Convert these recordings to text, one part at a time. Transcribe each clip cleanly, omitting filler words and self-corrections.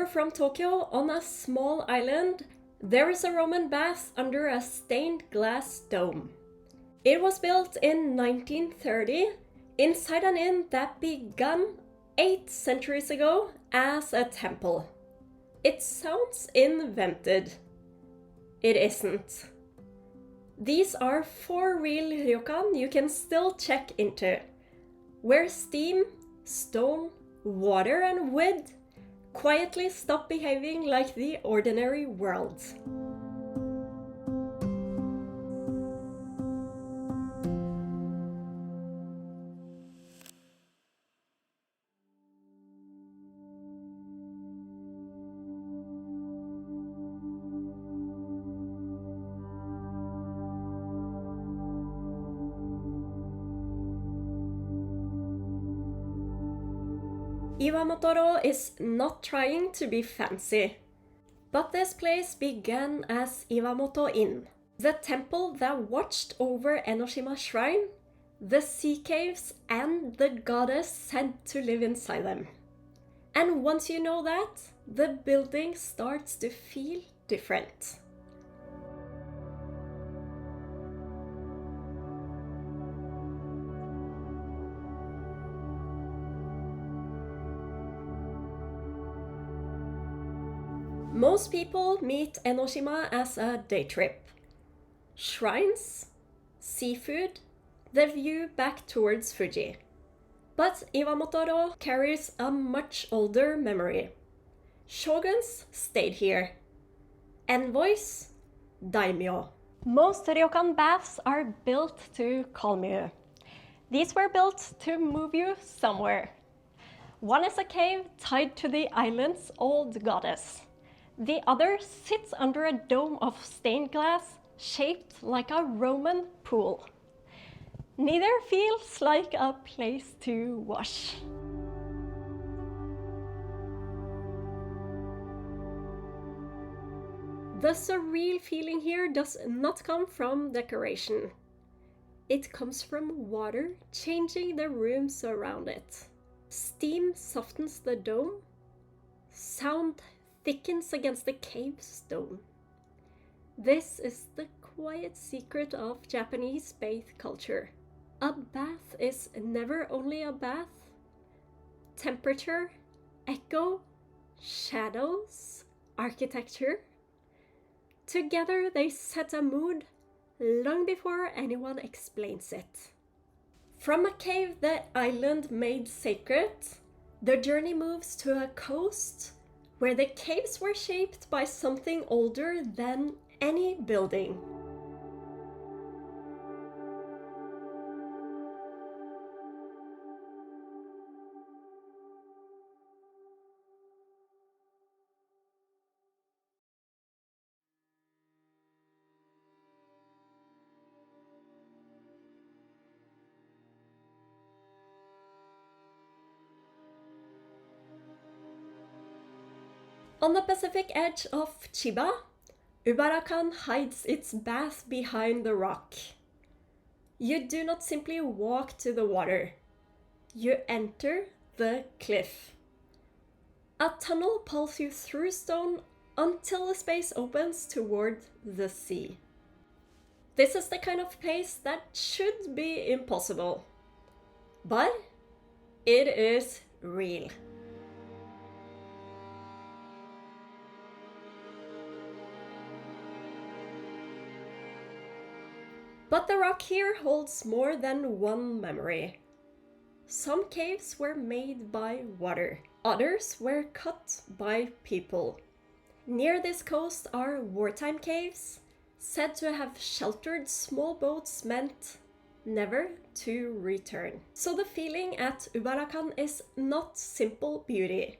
hour from Tokyo, on a small island, there is a Roman bath under a stained glass dome. It was built in 1930 inside an inn that began 8 centuries ago as a temple. It sounds invented. It isn't. These are 4 real ryokan you can still check into, where steam, stone, water and wood quietly stop behaving like the ordinary world. Iwamotoro is not trying to be fancy, but this place began as Iwamoto-in, the temple that watched over Enoshima Shrine, the sea caves and the goddess sent to live inside them. And once you know that, the building starts to feel different. Most people meet Enoshima as a day trip. Shrines, seafood, the view back towards Fuji. But Iwamotoro carries a much older memory. Shoguns stayed here. Envoys, daimyo. Most ryokan baths are built to calm you. These were built to move you somewhere. One is a cave tied to the island's old goddess. The other sits under a dome of stained glass shaped like a Roman pool. Neither feels like a place to wash. The surreal feeling here does not come from decoration. It comes from water changing the rooms around it. Steam softens the dome. Sound thickens against the cave stone. This is the quiet secret of Japanese bath culture. A bath is never only a bath. Temperature, echo, shadows, architecture. Together they set a mood long before anyone explains it. From a cave the island made sacred, the journey moves to a coast where the caves were shaped by something older than any building. On the Pacific edge of Chiba, Ubarakan hides its bath behind the rock. You do not simply walk to the water. You enter the cliff. A tunnel pulls you through stone until the space opens toward the sea. This is the kind of place that should be impossible. But it is real. But the rock here holds more than one memory. Some caves were made by water, others were cut by people. Near this coast are wartime caves, said to have sheltered small boats meant never to return. So the feeling at Ubarakan is not simple beauty.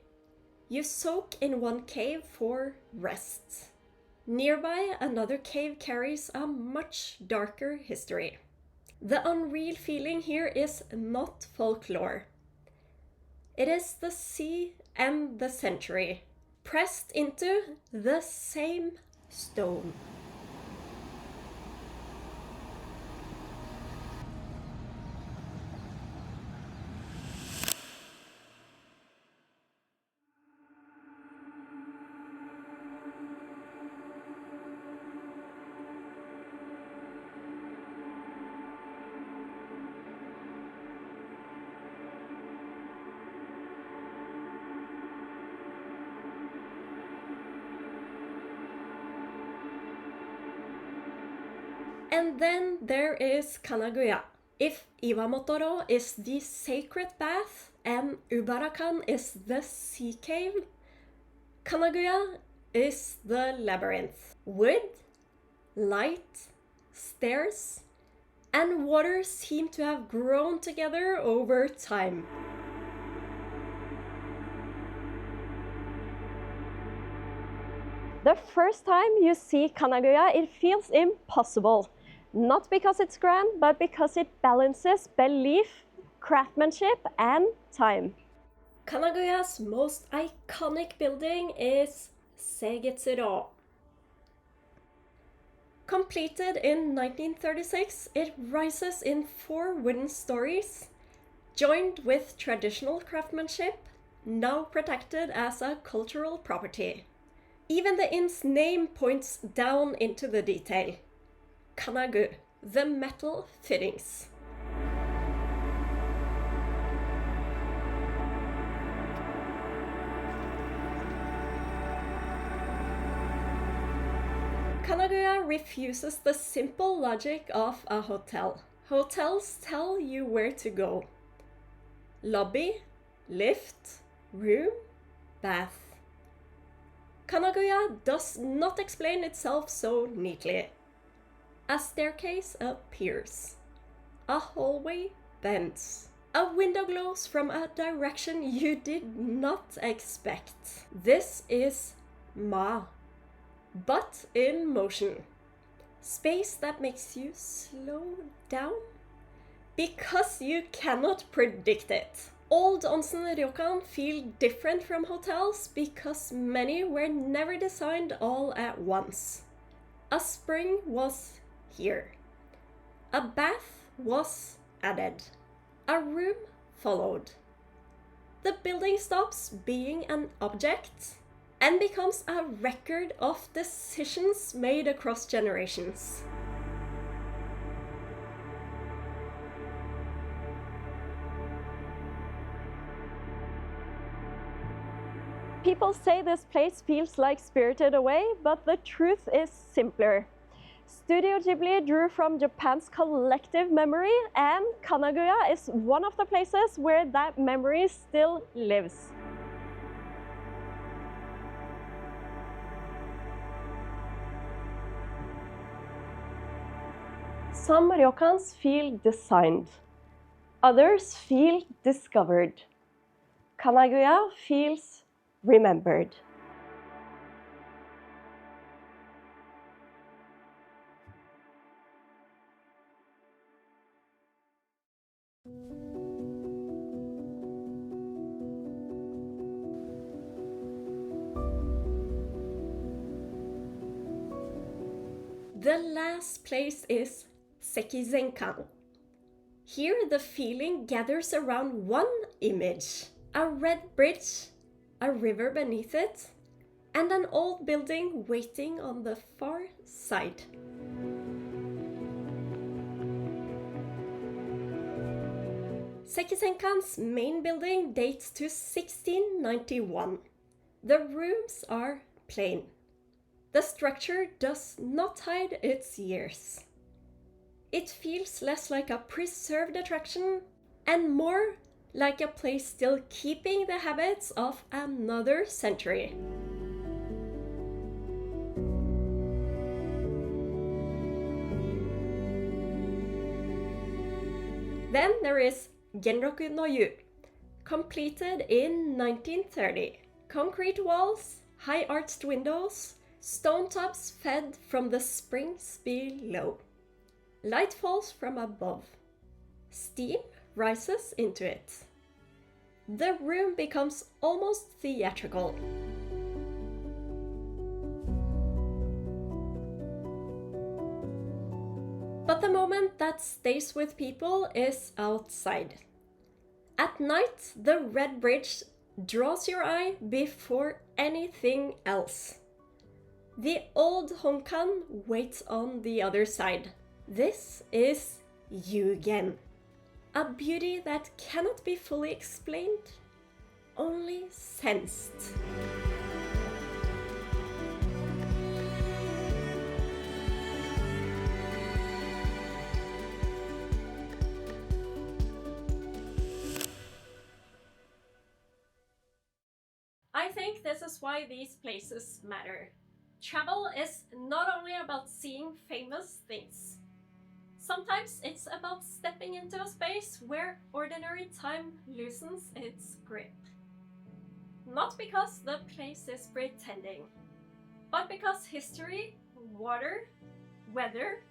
You soak in one cave for rest. Nearby, another cave carries a much darker history. The unreal feeling here is not folklore. It is the sea and the century, pressed into the same stone. And then there is Kanaguya. If Iwamotoro is the sacred bath and Ubarakan is the sea cave, Kanaguya is the labyrinth. Wood, light, stairs, and water seem to have grown together over time. The first time you see Kanaguya, it feels impossible. Not because it's grand, but because it balances belief, craftsmanship, and time. Kanaguya's most iconic building is Sekizenkan. Completed in 1936, it rises in 4 wooden stories, joined with traditional craftsmanship, now protected as a cultural property. Even the inn's name points down into the detail. Kanagu, the metal fittings. Kanaguya refuses the simple logic of a hotel. Hotels tell you where to go. Lobby, lift, room, bath. Kanaguya does not explain itself so neatly. A staircase appears. A hallway bends. A window glows from a direction you did not expect. This is Ma, but in motion. Space that makes you slow down because you cannot predict it. Old onsen ryokan feel different from hotels because many were never designed all at once. A spring was here. A bath was added. A room followed. The building stops being an object and becomes a record of decisions made across generations. People say this place feels like Spirited Away, but the truth is simpler. Studio Ghibli drew from Japan's collective memory, and Kanaguya is one of the places where that memory still lives. Some ryokans feel designed. Others feel discovered. Kanaguya feels remembered. The last place is Sekizenkan. Here the feeling gathers around one image. A red bridge, a river beneath it, and an old building waiting on the far side. Sekizenkan's main building dates to 1691. The rooms are plain. The structure does not hide its years. It feels less like a preserved attraction and more like a place still keeping the habits of another century. Then there is Genroku-no-Yu, completed in 1930. Concrete walls, high arched windows, stone tubs fed from the springs below. Light falls from above. Steam rises into it. The room becomes almost theatrical. But the moment that stays with people is outside. At night, the red bridge draws your eye before anything else. The old Honkan waits on the other side. This is Yugen, a beauty that cannot be fully explained, only sensed. I think this is why these places matter. Travel is not only about seeing famous things. Sometimes it's about stepping into a space where ordinary time loosens its grip. Not because the place is pretending, but because history, water, weather,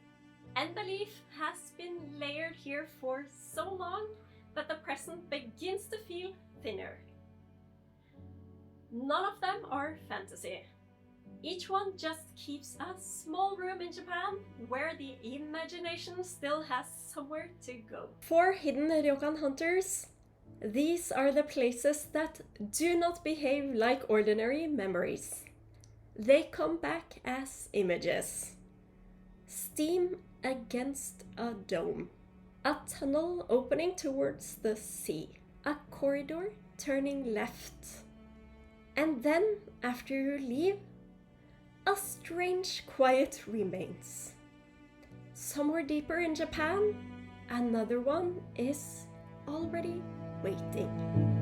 and belief has been layered here for so long that the present begins to feel thinner. None of them are fantasy. Each one just keeps a small room in Japan where the imagination still has somewhere to go. For hidden Ryokan hunters, these are the places that do not behave like ordinary memories. They come back as images. Steam against a dome. A tunnel opening towards the sea. A corridor turning left. And then, after you leave, a strange quiet remains. Somewhere deeper in Japan, another one is already waiting.